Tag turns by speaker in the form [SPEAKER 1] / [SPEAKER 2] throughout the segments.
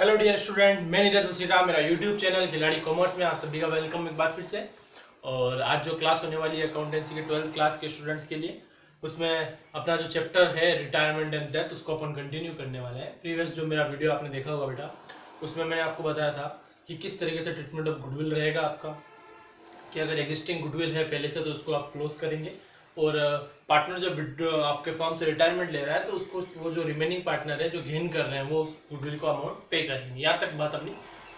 [SPEAKER 1] Hello dear student, मैं नीरज वसीरा, मेरा YouTube channel खिलाड़ी कॉमर्स में आप सभी का वेलकम एक बार फिर से। और आज जो क्लास होने वाली है अकाउंटेंसी के 12th क्लास के स्टूडेंट्स के लिए, उसमें अपना जो चैप्टर है रिटायरमेंट एंड डेथ, उसको अपन कंटिन्यू करने वाले हैं। प्रीवियस जो मेरा वीडियो आपने देखा होगा बेटा, उसमें मैंने आपको बताया था कि किस तरीके से ट्रीटमेंट ऑफ गुडविल रहेगा आपका, कि अगर एग्जिस्टिंग गुडविल है पहले से तो उसको आप क्लोज करेंगे, और पार्टनर जब आपके फर्म से रिटायरमेंट ले रहा है तो उसको वो जो रिमेनिंग पार्टनर है जो गेन कर रहे हैं वो उस गुडविल को अमाउंट पे करेंगे। यहाँ तक बात अपनी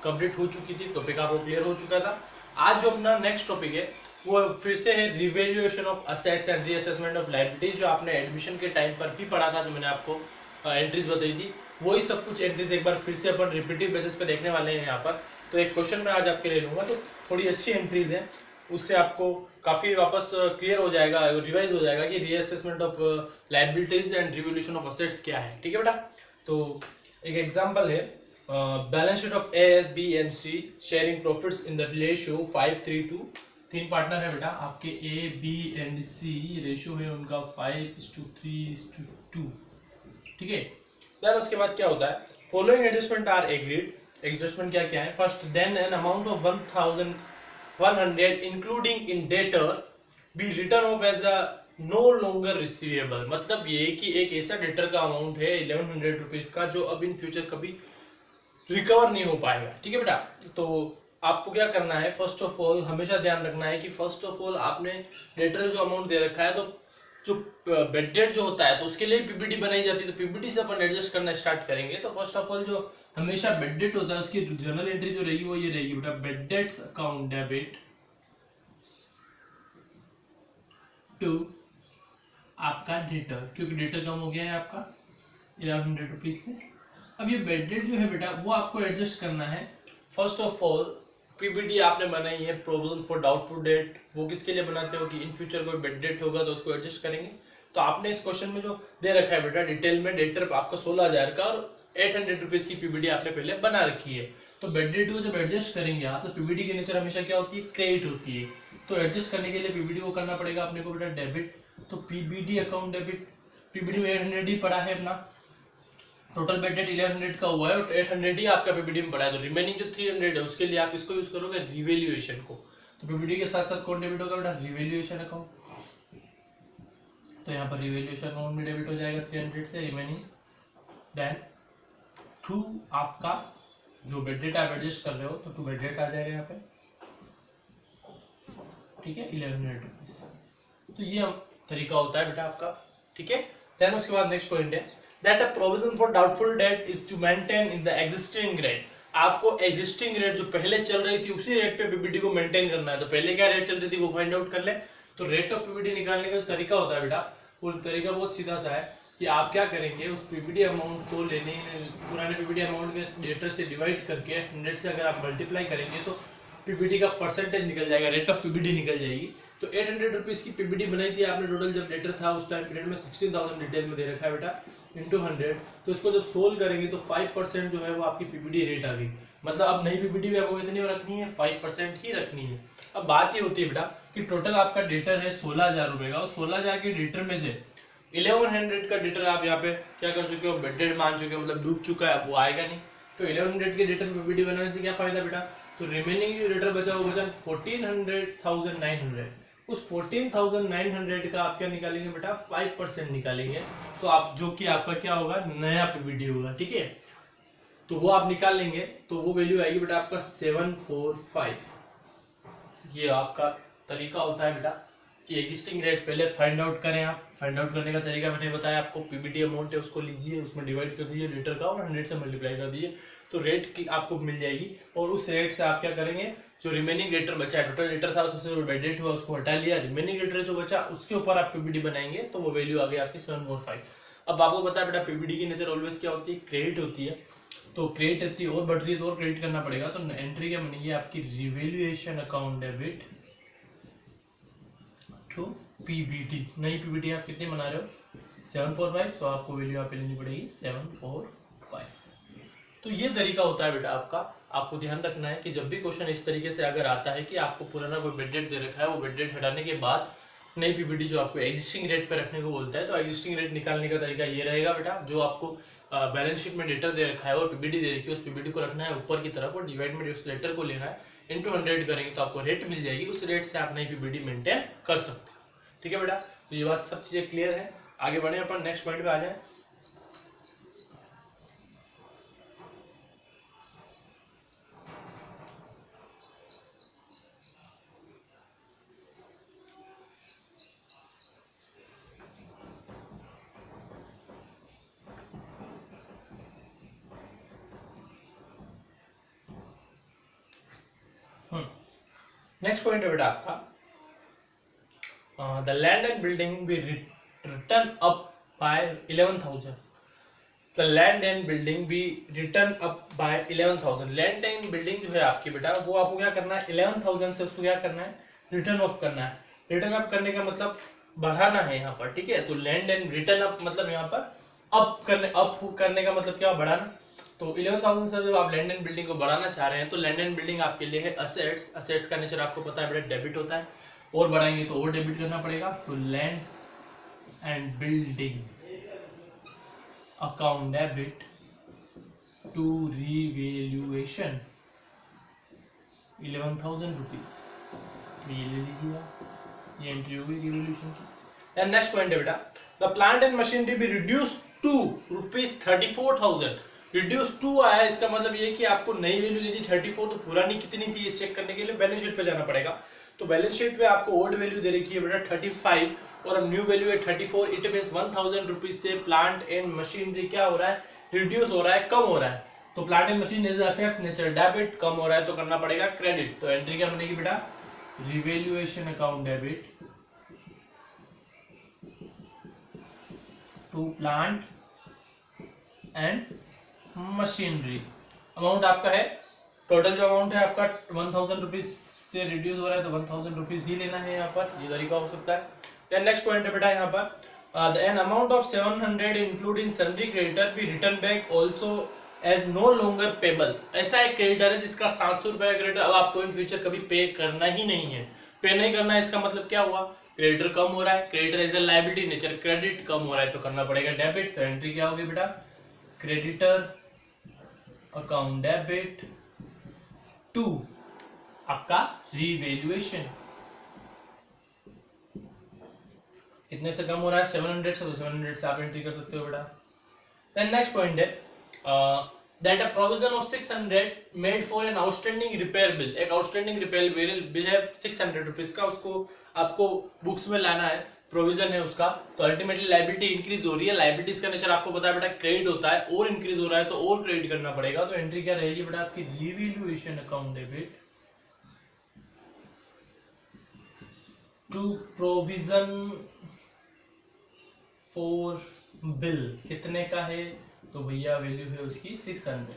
[SPEAKER 1] कंप्लीट हो चुकी थी, टॉपिक आपको क्लियर हो चुका था। आज जो अपना नेक्स्ट टॉपिक है वो फिर से है revaluation of assets and reassessment of liabilities, जो आपने एडमिशन के टाइम पर भी पढ़ा था, जो मैंने आपको एंट्रीज बताई थी, वही सब कुछ एंट्रीज एक बार फिर से अपन रिपीटिव बेसिस पे देखने वाले हैं यहाँ पर। तो एक क्वेश्चन मैं आज आपके लिए लूंगा, तो थोड़ी अच्छी एंट्रीज हैं, उससे आपको काफ़ी वापस क्लियर हो जाएगा, रिवाइज हो जाएगा कि reassessment of liabilities and revolution of assets क्या है। ठीक है बेटा, तो एक एग्जांपल है balance sheet of A, B and C sharing profits in the ratio 5:3:2। तीन पार्टनर है बेटा आपके, A B and C, ratio है उनका 5:3:2। ठीक है, देन उसके बाद क्या होता है, following adjustment are agreed. Adjustment क्या क्या है, first then an amount of 1,100 including in debtor B written off as a no longer receivable. मतलब ये कि एक ऐसा डेटर का अमाउंट है 1100 रुपीज का जो अब इन फ्यूचर कभी रिकवर नहीं हो पाएगा। ठीक है बेटा, तो आपको क्या करना है, फर्स्ट ऑफ ऑल हमेशा ध्यान रखना है कि फर्स्ट ऑफ ऑल आपने डेटर जो अमाउंट दे रखा है, तो जो बेड डेट जो होता है तो उसके लिए पीपीटी बनाई जाती है, तो पीपीटी से अपन एडजस्ट करना स्टार्ट करेंगे। तो फर्स्ट ऑफ ऑल जो हमेशा बेड डेट होता है उसकी जर्नल एंट्री जो रहेगी वो ये रहेगी बेटा, bad debts account debit to आपका डेटर, क्योंकि डेटर कम हो गया है आपका 1100 रुपीज से। अब ये बेड डेट जो है बेटा वो आपको एडजस्ट करना है। फर्स्ट ऑफ ऑल पीपीटी आपने बनाई है प्रोविजन फॉर डाउटफुल डेट, वो किसके लिए बनाते हो कि इन फ्यूचर कोई बेड डेट होगा तो उसको एडजस्ट करेंगे। तो आपने इस क्वेश्चन में जो दे रखा है बेटा डिटेल में, डेटर आपका 16,000 का और 800 रुपीज की पीपीटी आपने पहले बना रखी है। तो बेड डेट को जब एडजस्ट करेंगे आप, तो पीपीटी की नेचर हमेशा क्या होती है, क्रेडिट होती है। तो एडजस्ट करने के लिए पीपीटी को करना पड़ेगा अपने को बेटा डेबिट। तो पीबीडी अकाउंट डेबिट, पीबीडी में 800 ही पड़ा है अपना, टोटल बेड डेट 1100 का हुआ है और 800 ही आपका पीपीडी में पड़ा है। तो रिमेनिंग जो 300 है उसके लिए आप इसको यूज करोगे रिवैल्यूएशन को। तो पीपीडी के साथ साथ कौन डेबिट होगा बेटा, रिवैल्यूएशन अकाउंट। तो यहाँ पर रिवैल्यूएशन अकाउंट में डेबिट हो जाएगा 300 से रिमेनिंग। देन टू आपका जो बेड डेट आप एडजस्ट कर रहे हो, तो टू बेड डेट आ जाएगा यहाँ पे। ठीक है, 1100 रुपीज। तो ये तरीका होता है बेटा आपका। ठीक है, देन उसके बाद नेक्स्ट पॉइंट है that a provision for doubtful debt is to maintain in the existing rate। आपको एग्जिस्टिंग रेट जो पहले चल रही थी उसी रेट पे पीपीटी को मेंटेन करना है। तो पहले क्या रेट चल रही थी वो फाइंड आउट कर ले। तो रेट ऑफ पीपीटी निकालने का जो तरीका होता है बेटा, वो तरीका बहुत सीधा सा है कि आप क्या करेंगे, उस पीपीटी अमाउंट को लेने पुराने पीपीटी अमाउंट के डेटर से डिवाइड करके 100 से अगर आप मल्टीप्लाई करेंगे तो पीपीटी का परसेंटेज निकल जाएगा, रेट ऑफ पीपीटी निकल जाएगी। तो 800 रुपीज की पीपीटी बनाई थी आपने टोटल, जब डेटर था उस टाइम पीरियड में 16,000 डिटेल में दे रखा है बेटा, इंटू 100। तो इसको जब सोल्व करेंगे तो 5% जो है वो आपकी पीपीटी रेट आ गई। मतलब अब नई पीपीटी भी आपको कितनी रखनी है, 5% ही रखनी है। अब बात ये होती है बेटा कि टोटल आपका डेटर है 16,000 रुपए का, और 16,000 के डेटर में से 1100 का डेटर आप यहाँ पे क्या कर चुके हो, बेड डेट मान चुके हो, मतलब डूब चुका है, अब वो आएगा नहीं। तो 1100 के डेटर पीपीटी बनाने से क्या फायदा बेटा, तो रिमेनिंग जो डेटर बचा वो बचा 14,900। उस 14,900 का आप क्या निकालेंगे बेटा, 5% निकालेंगे। तो आप जो कि आपका क्या होगा, नया पीपीटी होगा। ठीक है, तो वो आप निकाल लेंगे तो वो वैल्यू आएगी बेटा आपका 745। ये आपका तरीका होता है बेटा कि एग्जिस्टिंग रेट पहले फाइंड आउट करें। आप फाइंड आउट करने का तरीका मैंने बताया आपको, पीपीटी अमाउंट है उसको लीजिए, उसमें डिवाइड कर दीजिए डेटर का और 100 से मल्टीप्लाई कर दीजिए, तो रेट आपको मिल जाएगी। और उस रेट से आप क्या करेंगे, जो रिमेनिंग डेटर बचा है, टोटल डेटर था उससे जो बेड डेट हुआ उसको हटा लिया, रिमेनिंग डेटर जो बचा उसके ऊपर आप पीपीटी बनाएंगे, तो वो वैल्यू आ गई आपकी 745। अब आपको पता है बेटा पीपीटी की नेचर ऑलवेज क्या होती है, क्रेडिट होती है। तो क्रेडिट इतनी और बढ़ रही है तो और क्रेडिट करना पड़ेगा। तो एंट्री क्या बनेगी आपकी, revaluation account debit to PBT. नई पीबीटी आप कितनी बना रहे हो, 745, तो आपको वैल्यू यहाँ पे लेनी पड़ेगी 745। तो ये तरीका होता है बेटा आपका। आपको ध्यान रखना है कि जब भी क्वेश्चन इस तरीके से अगर आता है कि आपको पुराना कोई बेड डेट दे रखा है, वो बेड डेट हटाने के बाद नई पीपीटी जो आपको एग्जिस्टिंग रेट पे रखने को बोलता है, तो एग्जिस्टिंग रेट निकालने का तरीका ये रहेगा बेटा, जो आपको बैलेंस शीट में डेटा दे रखा है और पीबीडी दे रखी है, उस पीबीडी को रखना है ऊपर की तरफ और डिवाइड में उस लेटर को लेना है, इंटू 100 करेंगे तो आपको रेट मिल जाएगी, उस रेट से आप नई पीबीडी मेंटेन कर सकते हो। ठीक है बेटा, तो ये बात सब चीजें क्लियर है। आगे बढ़े अपन नेक्स्ट पॉइंट पे आ जाए। नेक्स्ट पॉइंट है बेटा आपका the land and building be written up by 11,000। The land and building be written up by 11,000। Land and building जो है आपकी बेटा वो आपको क्या करना है, 11,000 से उसको क्या करना है, रिटर्न ऑफ करना है। रिटर्न अप करने का मतलब बढ़ाना है यहाँ पर, ठीक है। तो लैंड एंड रिटर्न अप मतलब यहाँ पर अप करने का मतलब क्या, बढ़ाना। तो 11,000 से जब आप लैंड एंड बिल्डिंग को बढ़ाना चाह रहे हैं तो लैंड एंड बिल्डिंग आपके लिए है असेट्स। असेट्स का नेचर आपको पता है बेटा डेबिट होता है, और बढ़ाएंगे तो और डेबिट करना पड़ेगा। तो land and building account debit to revaluation 11,000 rupees. ये ले लीजिए, ये एंट्री होगी रिवैल्यूएशन की। एंड नेक्स्ट पॉइंट है बेटा the plant and machinery be reduce to ₹34,000। Reduce to आया, इसका मतलब ये कि आपको नई वैल्यू दी थी 34, तो पुरानी कितनी थी ये चेक करने के लिए बैलेंस शीट पे जाना पड़ेगा। तो बैलेंस शीट पे आपको ओल्ड वैल्यू दे रखी है बेटा 35 और अब न्यू वैल्यू है 34। इट मींस 1,000 रुपीज से प्लांट एंड मशीनरी क्या हो रहा है, रिड्यूस हो रहा है, कम हो रहा है। तो plant and machine is assets nature debit, कम हो रहा है तो करना पड़ेगा क्रेडिट। तो एंट्री क्या बनेगी बेटा, revaluation account debit to plant and machinery. Amount आपका है, टोटल जो अमाउंट है आपका 1,000 रुपीज से रिड्यूस हो रहा है तो 1,000 रुपीज ही लेना है यहाँ पर, ये तरीका हो सकता है। देन नेक्स्ट पॉइंट है बेटा यहाँ पर an amount of 700 including sundry creditor be written back also as no longer payable. ऐसा एक क्रेडिटर है जिसका 700 रुपए का क्रेडिटर अब आपको इन फ्यूचर कभी पे करना ही नहीं है। पे नहीं करना है इसका मतलब क्या हुआ, क्रेडिटर कम हो रहा है, creditor is a liability nature, credit कम हो रहा है तो करना पड़ेगा डेबिट। तो एंट्री क्या होगी बेटा, क्रेडिटर अकाउंट डेबिट टू आपका रिवैल्यूएशन। कितने से कम हो रहा है, 700 से, तो 700 से आप एंट्री कर सकते हो बेटा। देन नेक्स्ट पॉइंट है that a provision of 600 made for an outstanding repair bill. एक आउटस्टैंडिंग रिपेयर बिल है 600 रुपीज का, उसको आपको बुक्स में लाना है, प्रोविजन है उसका। तो अल्टीमेटली लायबिलिटी इंक्रीज हो रही है। लायबिलिटीज का नेचर आपको पता है बेटा क्रेडिट होता है, और इंक्रीज हो रहा है तो और क्रेडिट करना पड़ेगा। तो एंट्री क्या रहेगी बेटा आपकी, revaluation account debit to provision for bill. कितने का है, तो भैया वैल्यू है उसकी 600।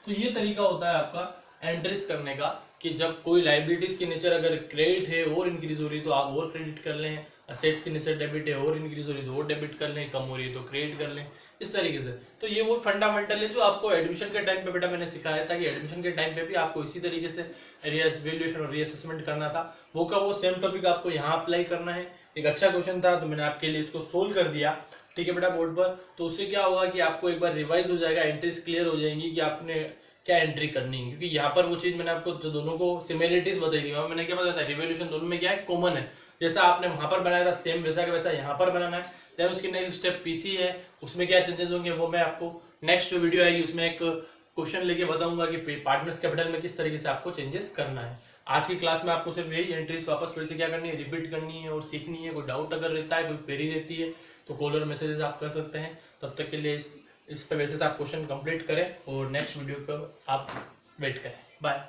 [SPEAKER 1] तो ये तरीका होता है आपका एंट्रीज करने का कि जब कोई लाइबिलिटीज की नेचर अगर क्रेडिट है और इंक्रीज हो रही है तो आप और क्रेडिट कर लें, असेट्स की नेचर डेबिट है और इंक्रीज हो रही है तो और डेबिट कर लें, कम हो रही है तो क्रेडिट कर लें, इस तरीके से। तो ये वो फंडामेंटल है जो आपको एडमिशन के टाइम पे बेटा मैंने सिखाया था कि एडमिशन के टाइम पे भी आपको इसी तरीके से वैल्यूएशन और रीअसेसमेंट करना था। वो का वो सेम टॉपिक आपको यहाँ अप्लाई करना है। एक अच्छा क्वेश्चन था तो मैंने आपके लिए इसको सोल्व कर दिया, ठीक है बेटा, बोर्ड पर। तो उससे क्या होगा कि आपको एक बार रिवाइज हो जाएगा, एंट्रीज क्लियर हो जाएंगी कि आपने क्या एंट्री करनी है। क्योंकि यहाँ पर वो चीज मैंने आपको जो दोनों को सिमिलरिटीज बताई थी, मैंने क्या बताया था, रिवॉल्यूशन दोनों में क्या है, कॉमन है। जैसा आपने वहां पर बनाया था सेम वैसा का वैसा यहाँ पर बनाना है। देन उसकी नेक्स्ट स्टेप पीसी है, उसमें क्या चेंजेस होंगे वो मैं आपको नेक्स्ट वीडियो आएगी उसमें एक क्वेश्चन लेके बताऊंगा कि पार्टनर्स कैपिटल में किस तरीके से आपको चेंजेस करना है। आज की क्लास में आपको सिर्फ यही एंट्रीज वापस फिर से क्या करनी है, रिपीट करनी है और सीखनी है। कोई डाउट अगर रहता है, कोई क्वेरी रहती है तो कॉल और मैसेजेस आप कर सकते हैं। तब तक के लिए इस पे वैसे से आप क्वेश्चन कंप्लीट करें और नेक्स्ट वीडियो को आप वेट करें। बाय।